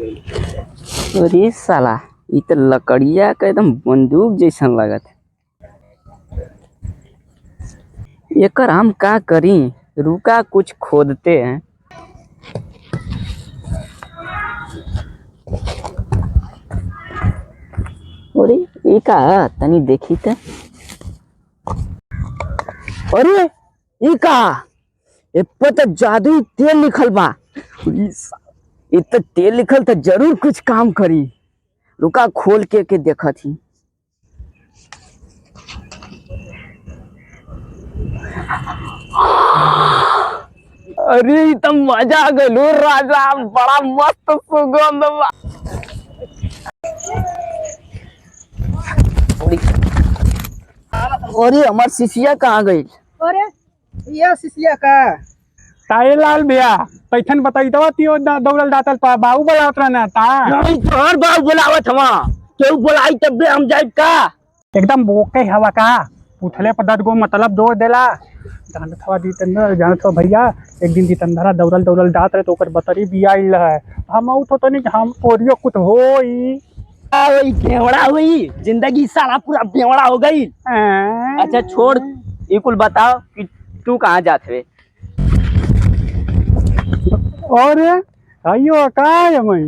अरे साला ये तो लकड़िया का एकदम बंदूक जैसा लगत है। एकर हम का करी, रुका कुछ खोदते हैं। अरे ये का तनी देखी तो। अरे ये का ए पर तो जादुई तेल लिखल बा। ये तो तेल लिखल तो जरूर कुछ काम करी। रुका खोल के देखा थी। अरे तो मजा आ गलो राजा, बड़ा मस्त सुगंध बा। अरे हमार शिशिया कहाँ गई? अरे यह शिशिया का ताईलाल भैया पैथन बताई दवा तियो दौड़ल दातल पा बाऊ बोलावत रहना ता नहीं तोहर बाबू बुलावत हवा, केहू बुलाई तब हम जाए का। एकदम बोके हवा का पूछले पर दद गो मतलब दो देला जानत हवा दीतंदर जानत हो भैया एक दिन दीतंदरा दौड़ल दात रहे तो ओकर बतरी भी आइल है हम आउ तो नहीं हम ओरियो कुछ होई वही बेवड़ा हुई जिंदगी सारा पूरा बेवड़ा हो गई। अच्छा छोड़ ये कुल बताओ कि तू कहाँ जात है? और आइयो का है मैं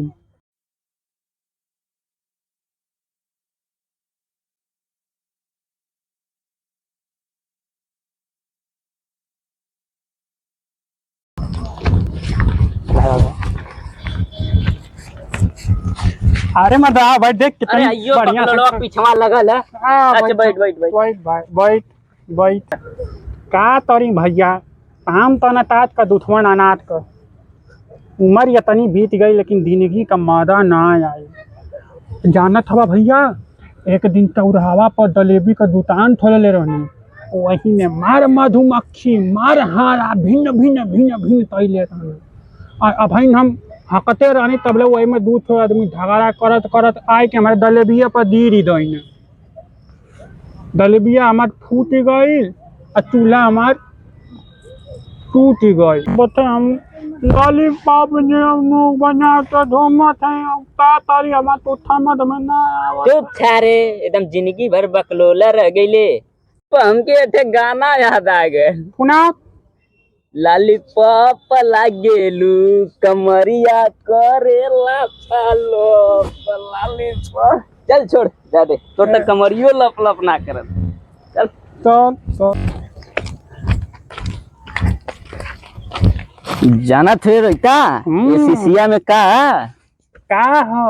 अरे मत आ बैठ देख कितनी बढ़िया से पिछवा लगल है। अच्छा बैठ बैठ बैठ बैठ बैठ का तोरी भैया काम तो न तात का दुश्मन अनाथ का उम्र इतनी बीत गई लेकिन जिंदगी का मजा ना आई। जानत हवा भैया एक दिन चौराहा पर जलेबी का दुकान खोले रहनी वही में मार मधुमक्खी मार हारा भिन्न भिन्न भिन्न भिन्न तैले रहनी अब हम हकते रहनी तबले वही में दू ठो आदमी झगड़ा करत करत आए के हमारे दलेबिया पर दी रही दही दलेबिया हमार फूट गई और चूल्हा हमार टूट गई। बता हम लॉलीपॉप बना तो धोमत है तारी हमार तो थमत में ना चुप थारे एकदम जिंदगी भर बकलोला रह गईले। हमके थे गाना याद आ गए। पुना लॉलीपॉप लागेलू कमरिया करेला चालो लॉलीपॉप। चल छोड़ जा दे तो तक कमरियो लप लप ना करत। चल तो जाना थे रोहिता ये शिशिया में का हो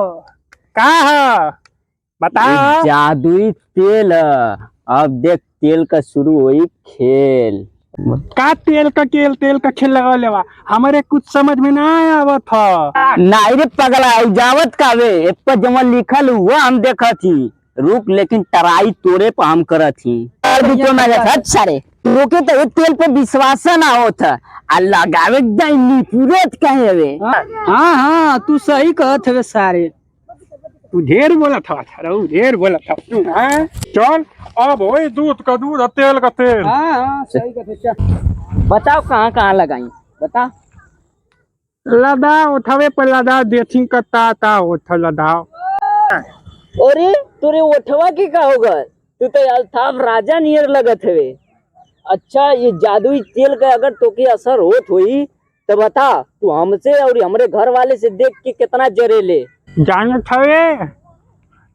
बता जादुई तेल है। अब देख तेल का शुरू हुई खेल। का तेल का खेल लगा लेवा हमारे कुछ समझ में ना आया था। नहीं रे पगला जावत कावे एक पर जमा लिखल हुआ हम देखा थी रुक लेकिन टराई तोरे पर हम करा थी। अच्छा रे रोके तो तेल पे विश्वास ना होता लगावे पूरत कहे वे। हाँ तू सही कहत है सारे तू ढेर बोला था ढेर बोला था। चल अब वही दूध का दूध तेल का तेल। हाँ सही कहते। बताओ कहाँ कहाँ लगाई बता। लदा उठावे पर लदा देथिंग का ता उठा लदा। अरे तोरे उठवा के का होगा तू तो अल्ताफ राजा नियर लगत है। अच्छा ये जादुई तेल का अगर तोके असर होत हुई तो बता तू हमसे और हमरे घर वाले से देख के कितना जरेले। जाने छवे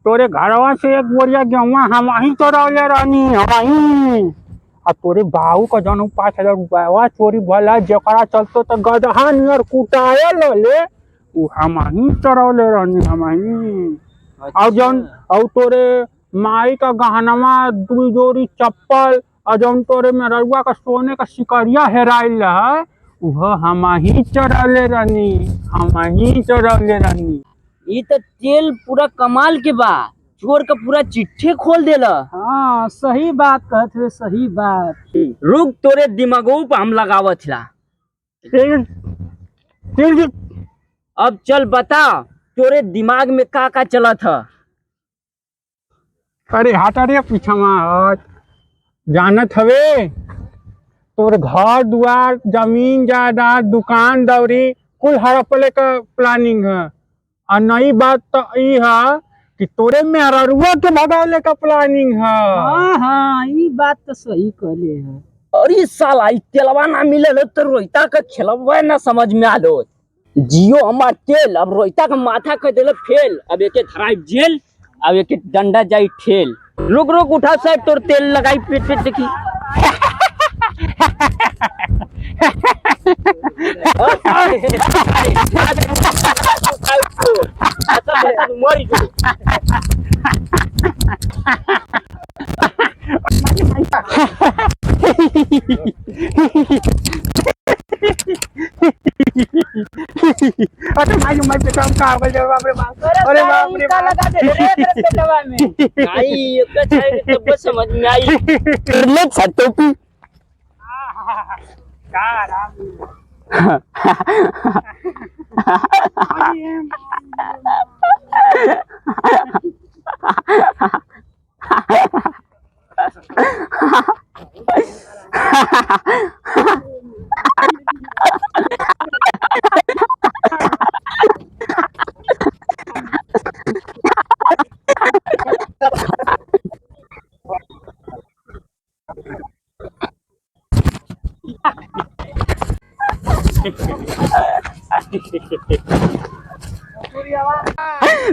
तोरे घरवा से एक बोरिया गेहुआ हम ही तो रौले रहनी हम और तोरे बाबू का जन 5,000 रुपया चोरी भला जकरा चलतो तो गदहा नियर कुटाए ले उ हम ही तो रौले रहनी हम ही। और जौन और तोरे माई का गहनवा 2 जोड़ी चप्पल और जौन तोरे में रउआ का सोने का सिकरिया हेराइल है वह हम ही चढ़ले रहनी हम ही चढ़ले रहनी। ये तो तेल पूरा कमाल के बा चोर का पूरा चिट्ठे खोल देला। हाँ सही बात कहत है सही बात। रुक तोरे दिमागों पे हम लगावत ला। अब चल बता तोरे दिमाग में का चला था। अरे हटा रे पीछा जानत हवे तोर घर दुआर जमीन जायदाद दुकान दौरी कुल हड़पले का प्लानिंग है और नई बात तो ई है कि तोरे मेहरुआ के भगावले का प्लानिंग है। हाँ हाँ ये बात तो सही कहले है। अरे साला ई तेलवा ना मिलल तो रोहिता का खेलवा ना समझ में आलो। जियो हमार तेल, अब रोहिता का माथा कर देले फेल, अब एके धराई जेल, अब एके डंडा जाई ठेल। रुक रुक उठा साहब, तोर तेल लगाई पेट पेट देखी। मरी जो अरे भाई मैं पेटवा में का बजे बाप रे बाप। अरे बाप रे बाप लगा दे रे तेरे पेटवा में। आई एक चाहे तब समझ में आई। ले टोपी का राम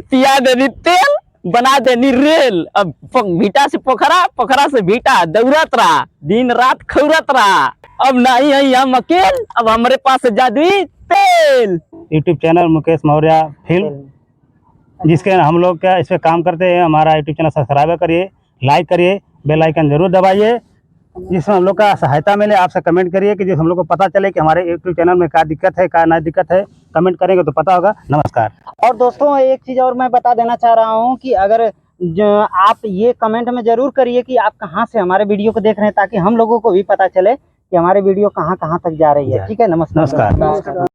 पिया देनी तेल, बना देनी रेल। अब भीटा से पोखरा, पोखरा से भीटा, दौड़त रहा, दिन रात खौरत रहा। अब नहीं है हम अकेल, अब हमारे पास जादुई तेल। YouTube channel Mukesh Maurya film, जिसके हम लोग क्या इस पे काम करते हैं। हमारा यूट्यूब चैनल सब्सक्राइब करिए, लाइक करिए, बेल आइकन जरूर दबाइए, जिसमें हम लोग का सहायता मिले। आपसे कमेंट करिए कि जिस हम लोग को पता चले कि हमारे यूट्यूब चैनल में क्या दिक्कत है, क्या नहीं दिक्कत है। कमेंट करेंगे तो पता होगा। नमस्कार। और दोस्तों एक चीज़ और मैं बता देना चाह रहा हूँ कि अगर आप ये कमेंट में ज़रूर करिए कि आप कहाँ से हमारे वीडियो को देख रहे हैं, ताकि हम लोगों को भी पता चले कि हमारे वीडियो कहाँ कहाँ तक जा रही है। ठीक है, नमस्कार। नमस्कार।